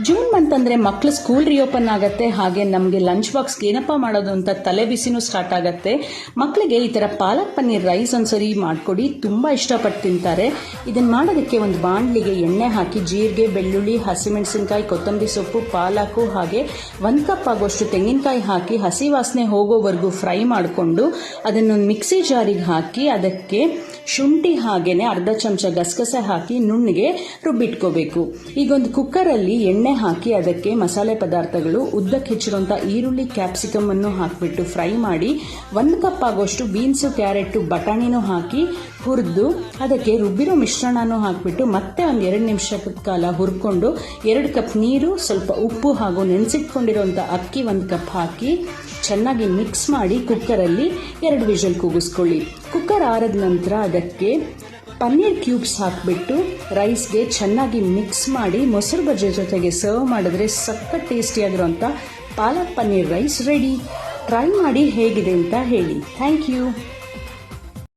June month ಅಂದರೆ ಮಕ್ಕಳು school reopen ಆಗುತ್ತೆ. ಹಾಗೆ ನಮಗೆ ಲಂಚ್ ಬಾಕ್ಸ್ಗೆ ಏನಪ್ಪ ಮಾಡೋದು ಅಂತ ತಲೆ ಬಿಸಿನೂ ಸ್ಟಾರ್ಟ್ ಆಗುತ್ತೆ. ಮಕ್ಕಳಿಗೆ ಈ ಥರ ಪಾಲಕ್ ಪನ್ನೀರ್ ರೈಸ್ ಒಂದ್ಸರಿ ಮಾಡಿಕೊಡಿ, ತುಂಬ ಇಷ್ಟಪಟ್ಟು ತಿಂತಾರೆ. ಇದನ್ನು ಮಾಡೋದಕ್ಕೆ ಒಂದು ಬಾಣಲಿಗೆ ಎಣ್ಣೆ ಹಾಕಿ ಜೀರಿಗೆ, ಬೆಳ್ಳುಳ್ಳಿ, ಹಸಿಮೆಣಸಿನಕಾಯಿ, ಕೊತ್ತಂಬರಿ ಸೊಪ್ಪು, ಪಾಲಕು ಹಾಗೆ 1 ಕಪ್ ಆಗೋಷ್ಟು ತೆಂಗಿನಕಾಯಿ ಹಾಕಿ ಹಸಿ ವಾಸನೆ ಹೋಗೋವರೆಗೂ ಫ್ರೈ ಮಾಡಿಕೊಂಡು ಅದನ್ನೊಂದು ಮಿಕ್ಸಿ ಜಾರಿಗೆ ಹಾಕಿ ಅದಕ್ಕೆ ಶುಂಠಿ ಹಾಗೇನೆ ಅರ್ಧ ಚಮಚ ಗಸಗಸೆ ಹಾಕಿ ನುಣ್ಣಗೆ ರುಬ್ಬಿಟ್ಕೋಬೇಕು. ಈಗ ಒಂದು ಕುಕ್ಕರಲ್ಲಿ ಎಣ್ಣೆ ಹಾಕಿ ಅದಕ್ಕೆ ಮಸಾಲೆ ಪದಾರ್ಥಗಳು, ಉದ್ದಕ್ಕೆ ಹೆಚ್ಚಿರುವಂಥ ಈರುಳ್ಳಿ, ಕ್ಯಾಪ್ಸಿಕಮ್ ಅನ್ನು ಹಾಕಿಬಿಟ್ಟು ಫ್ರೈ ಮಾಡಿ 1 ಕಪ್ ಆಗೋಷ್ಟು ಬೀನ್ಸು, ಕ್ಯಾರೆಟು, ಬಟಾಣಿನೂ ಹಾಕಿ ಹುರಿದು ಅದಕ್ಕೆ ರುಬ್ಬಿರೋ ಮಿಶ್ರಣನೂ ಹಾಕಿಬಿಟ್ಟು ಮತ್ತೆ ಒಂದು 2 ನಿಮಿಷದ ಕಾಲ ಹುರ್ಕೊಂಡು 2 ಕಪ್ ನೀರು, ಸ್ವಲ್ಪ ಉಪ್ಪು ಹಾಗೂ ನೆನೆಸಿಟ್ಕೊಂಡಿರೋಂಥ ಅಕ್ಕಿ 1 ಕಪ್ ಹಾಕಿ ಚೆನ್ನಾಗಿ ಮಿಕ್ಸ್ ಮಾಡಿ ಕುಕ್ಕರಲ್ಲಿ 2 ವಿಷಲ್ ಕೂಗಿಸ್ಕೊಳ್ಳಿ. ಕುಕ್ಕರ್ ಆರಿದ ನಂತರ ಅದಕ್ಕೆ ಪನ್ನೀರ್ ಕ್ಯೂಬ್ಸ್ ಹಾಕಿಬಿಟ್ಟು ರೈಸ್ಗೆ ಚೆನ್ನಾಗಿ ಮಿಕ್ಸ್ ಮಾಡಿ ಮೊಸರು ಬಜ್ಜಿ ಜೊತೆಗೆ ಸರ್ವ್ ಮಾಡಿದ್ರೆ ಸಖತ್ ಟೇಸ್ಟಿಯಾಗಿರೋಂಥ palak paneer rice ready. Try ಮಾಡಿ ಹೇಗಿದೆ ಅಂತ ಹೇಳಿ. Thank you.